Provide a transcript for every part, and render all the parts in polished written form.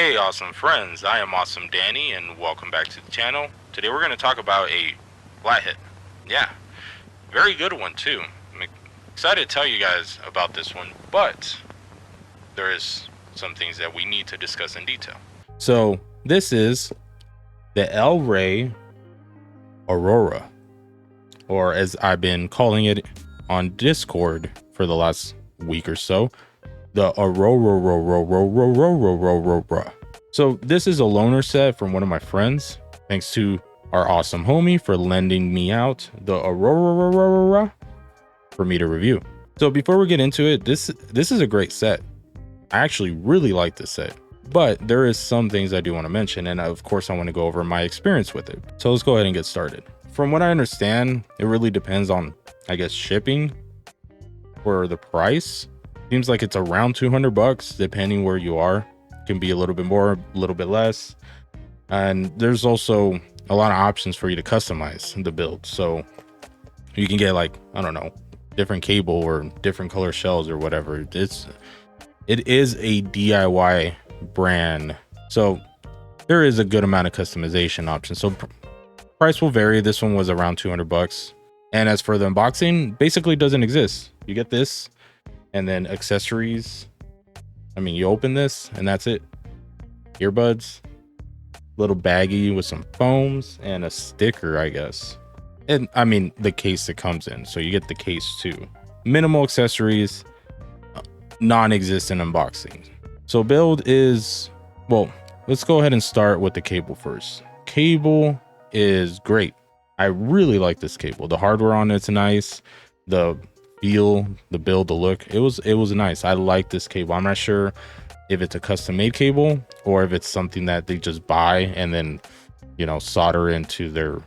Hey awesome friends, I am Awesome Danny and welcome back to the channel. Today we're going to talk about a flathead. Yeah, very good one too. I'm excited to tell you guys about this one, but there is some things that we need to discuss in detail. So this is the LREY Aurora, or as I've been calling it on Discord for the last week or so, the Aurora. So this is a loaner set from one of my friends. Thanks to our awesome homie for lending me out the Aurora for me to review. So before we get into it, this is a great set. I actually really like this set, but there is some things I do want to mention, and of course I want to go over my experience with it. So let's go ahead and get started. From what I understand, it really depends on, I guess, shipping for the price. Seems like it's around 200 bucks depending where you are. It can be a little bit more, a little bit less, and there's also a lot of options for you to customize the build. So you can get, like, I don't know, different cable or different color shells or whatever. It is a DIY brand, so there is a good amount of customization options. So price will vary. This one was around 200 bucks, and as for the unboxing, basically doesn't exist. You get this and then accessories. I mean, you open this and that's it. Earbuds, little baggie with some foams and a sticker, I guess. And I mean, the case it comes in, so you get the case too. Minimal accessories, non-existent unboxing. So build is, well, let's go ahead and start with the cable first. Cable is great. I really like this cable. The hardware on it's nice. The feel, the build, the look, it was nice. I like this cable. I'm not sure if it's a custom made cable or if it's something that they just buy and then, you know, solder into the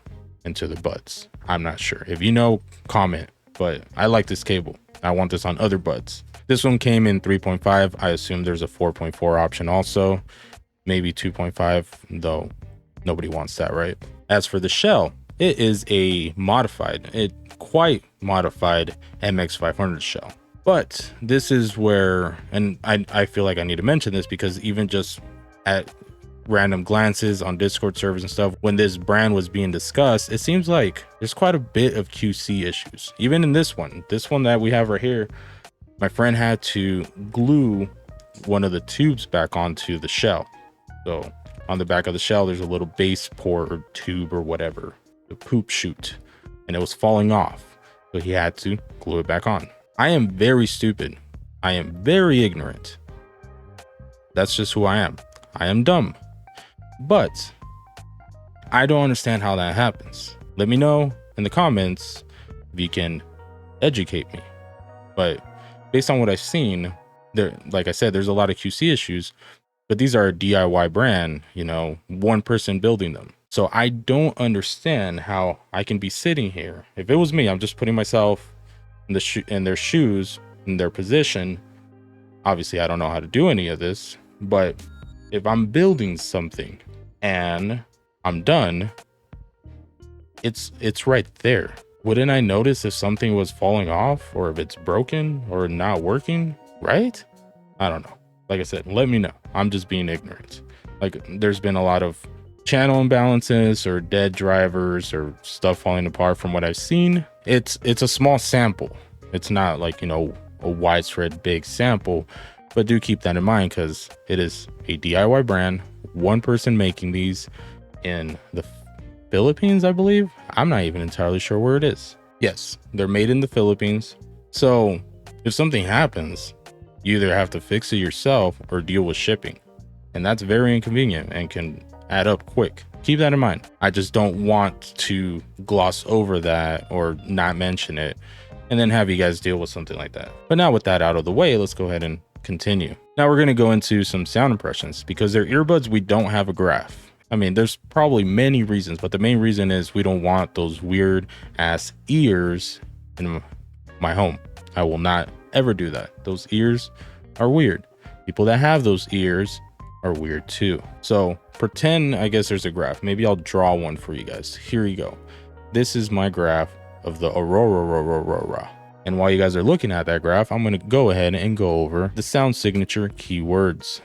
buds. I'm not sure. If you know, comment. But I like this cable. I want this on other buds. This one came in 3.5. I assume there's a 4.4 option also, maybe 2.5, though nobody wants that, right? As for the shell, it is a quite modified MX500 shell. But this is where, and I feel like I need to mention this because even just at random glances on Discord servers and stuff, when this brand was being discussed, it seems like there's quite a bit of QC issues. Even in this one that we have right here, my friend had to glue one of the tubes back onto the shell. So on the back of the shell, there's a little base port or tube or whatever, the poop chute, and it was falling off. So he had to glue it back on. I am very stupid. I am very ignorant. That's just who I am. I am dumb. But I don't understand how that happens. Let me know in the comments if you can educate me. But based on what I've seen, there, like I said, there's a lot of QC issues, but these are a DIY brand, you know, one person building them. So I don't understand how I can be sitting here. If it was me, I'm just putting myself in their shoes, in their position. Obviously, I don't know how to do any of this, but if I'm building something and I'm done, it's right there. Wouldn't I notice if something was falling off or if it's broken or not working, right? I don't know. Like I said, let me know. I'm just being ignorant. Like, there's been a lot of channel imbalances or dead drivers or stuff falling apart from what I've seen. It's a small sample. It's not like, you know, a widespread big sample, but do keep that in mind because it is a DIY brand, one person making these in the Philippines, I believe. I'm not even entirely sure where it is. Yes, they're made in the Philippines. So if something happens, you either have to fix it yourself or deal with shipping, and that's very inconvenient and can add up quick. Keep that in mind. I just don't want to gloss over that or not mention it and then have you guys deal with something like that. But now with that out of the way, let's go ahead and continue. Now we're going to go into some sound impressions. Because they're earbuds, we don't have a graph. I mean, there's probably many reasons, but the main reason is we don't want those weird ass ears in my home. I will not ever do that. Those ears are weird. People that have those ears are weird too. So pretend, I guess there's a graph. Maybe I'll draw one for you guys. Here you go. This is my graph of the Aurora. And while you guys are looking at that graph, I'm going to go ahead and go over the sound signature keywords.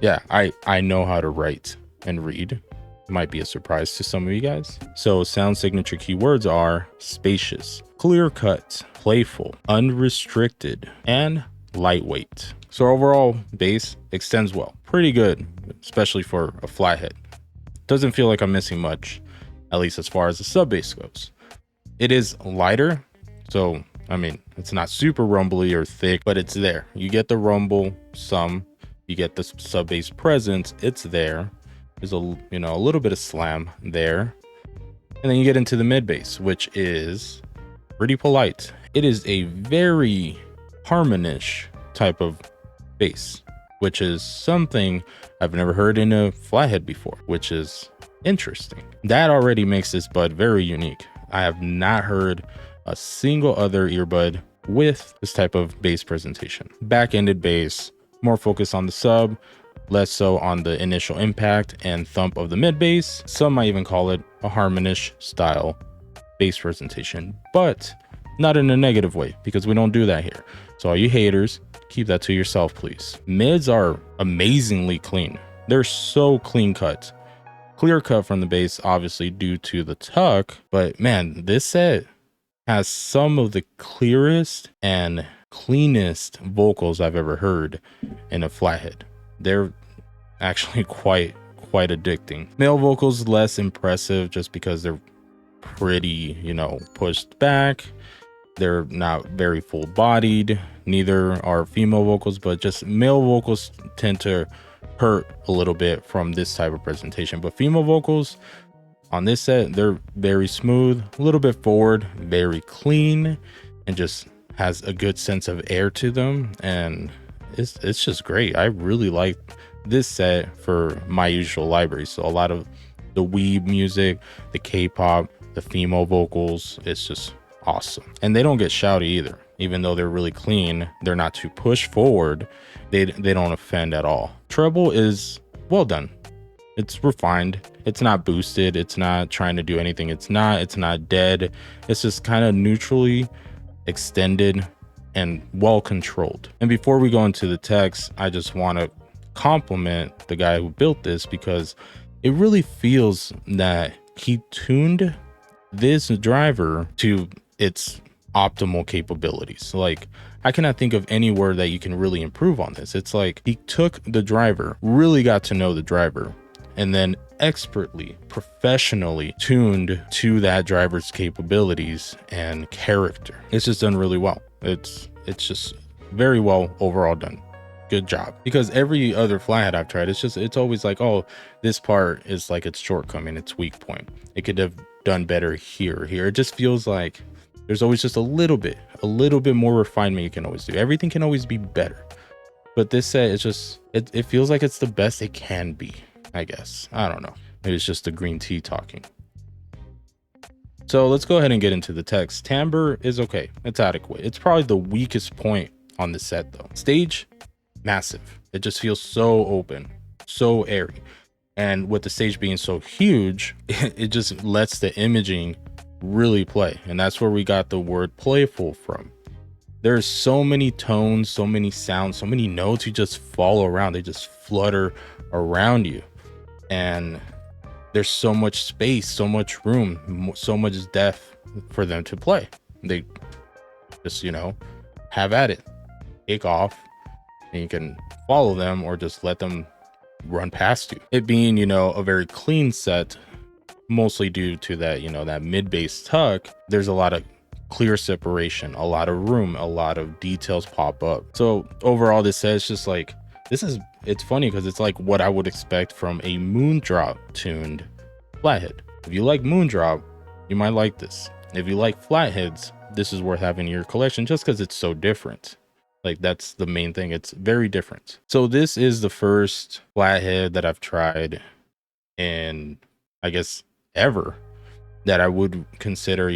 Yeah, I know how to write and read. Might be a surprise to some of you guys. So sound signature keywords are spacious, clear cut, playful, unrestricted, and lightweight. So overall, bass extends well, pretty good, especially for a flathead. Doesn't feel like I'm missing much, at least as far as the sub bass goes. It is lighter, so I mean, it's not super rumbly or thick, but it's there. You get the rumble, some, you get the sub bass presence, it's there. There's a little bit of slam there. And then you get into the mid bass, which is pretty polite. It is a very harmonish type of bass, which is something I've never heard in a flathead before, which is interesting. That already makes this bud very unique. I have not heard a single other earbud with this type of bass presentation. Back-ended bass, more focus on the sub, less so on the initial impact and thump of the mid bass. Some might even call it a harmonish style bass presentation, but not in a negative way, because we don't do that here. So all you haters, keep that to yourself, please. Mids are amazingly clean. They're so clean cut. Clear cut from the bass, obviously due to the tuck, but man, this set has some of the clearest and cleanest vocals I've ever heard in a flathead. They're actually quite addicting. Male vocals less impressive just because they're pretty, pushed back. They're not very full bodied. Neither are female vocals, but just male vocals tend to hurt a little bit from this type of presentation. But female vocals on this set, they're very smooth, a little bit forward, very clean, and just has a good sense of air to them. And it's just great. I really like this set for my usual library. So a lot of the weeb music, the K-pop, the female vocals, it's just awesome. And they don't get shouty either. Even though they're really clean, they're not too push forward. They don't offend at all. Treble is well done. It's refined. It's not boosted. It's not trying to do anything. It's not dead. It's just kind of neutrally extended and well controlled. And before we go into the text, I just want to compliment the guy who built this, because it really feels that he tuned this driver to its optimal capabilities. Like, I cannot think of any word that you can really improve on this. It's like he took the driver, really got to know the driver, and then expertly, professionally tuned to that driver's capabilities and character. It's just done really well. It's just very well overall done. Good job. Because every other flathead I've tried, it's always like, oh, this part is like its shortcoming, its weak point. It could have done better here. It just feels like there's always just a little bit more refinement you can always do. Everything can always be better. But this set is just, it feels like it's the best it can be, I guess. I don't know. Maybe it's just the green tea talking. So let's go ahead and get into the text. Timbre is okay. It's adequate. It's probably the weakest point on the set though. Stage, massive. It just feels so open, so airy. And with the stage being so huge, it just lets the imaging really play. And that's where we got the word playful from. There's so many tones, so many sounds, so many notes you just follow around. They just flutter around you. And there's so much space, so much room, so much depth for them to play. They just, have at it, take off, and you can follow them or just let them run past you. It being, a very clean set, mostly due to that, that mid bass tuck, there's a lot of clear separation, a lot of room, a lot of details pop up. So overall, this set is just like, it's funny because it's like what I would expect from a Moondrop tuned flathead. If you like Moondrop, you might like this. If you like flatheads, this is worth having in your collection just because it's so different. Like, that's the main thing. It's very different. So this is the first flathead that I've tried in, I guess, ever, that I would consider,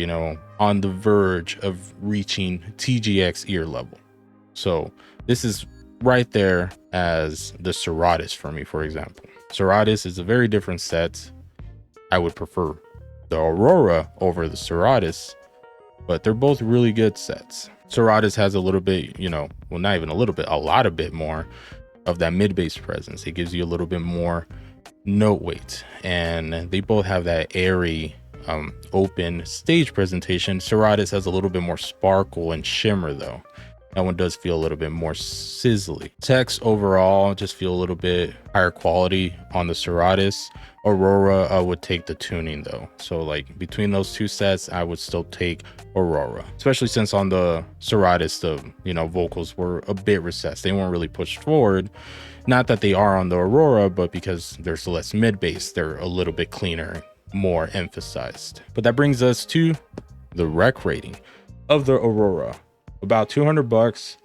on the verge of reaching TGX ear level. So this is right there as the Serratus for me, for example. Serratus is a very different set. I would prefer the Aurora over the Serratus, but they're both really good sets. Serratus has a little bit, well, not even a little bit, a lot of bit more of that mid bass presence. It gives you a little bit more note weight, and they both have that airy open stage presentation. Serratus has a little bit more sparkle and shimmer though. That one does feel a little bit more sizzly. Techs overall just feel a little bit higher quality on the Serratus. Aurora would take the tuning though. So like between those two sets, I would still take Aurora, especially since on the Serratus, the vocals were a bit recessed. They weren't really pushed forward. Not that they are on the Aurora, but because there's less mid bass, they're a little bit cleaner, more emphasized. But that brings us to the rec rating of the Aurora. About 200 bucks,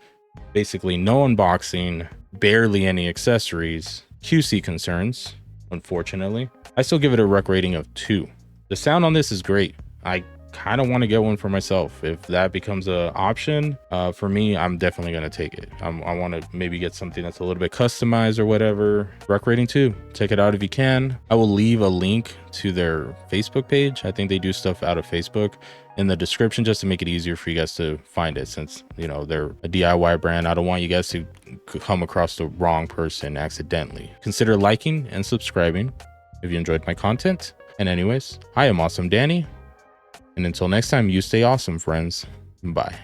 basically no unboxing, barely any accessories, QC concerns, unfortunately. I still give it a rec rating of 2. The sound on this is great. I kind of want to get one for myself. If that becomes an option for me, I'm definitely going to take it. I want to maybe get something that's a little bit customized or whatever. Rec rating 2. Check it out if you can. I will leave a link to their Facebook page. I think they do stuff out of Facebook in the description just to make it easier for you guys to find it, since they're a DIY brand. I don't want you guys to come across the wrong person accidentally. Consider liking and subscribing if you enjoyed my content. And anyways, I am Awesome Danny, and until next time, you stay awesome, friends. Bye.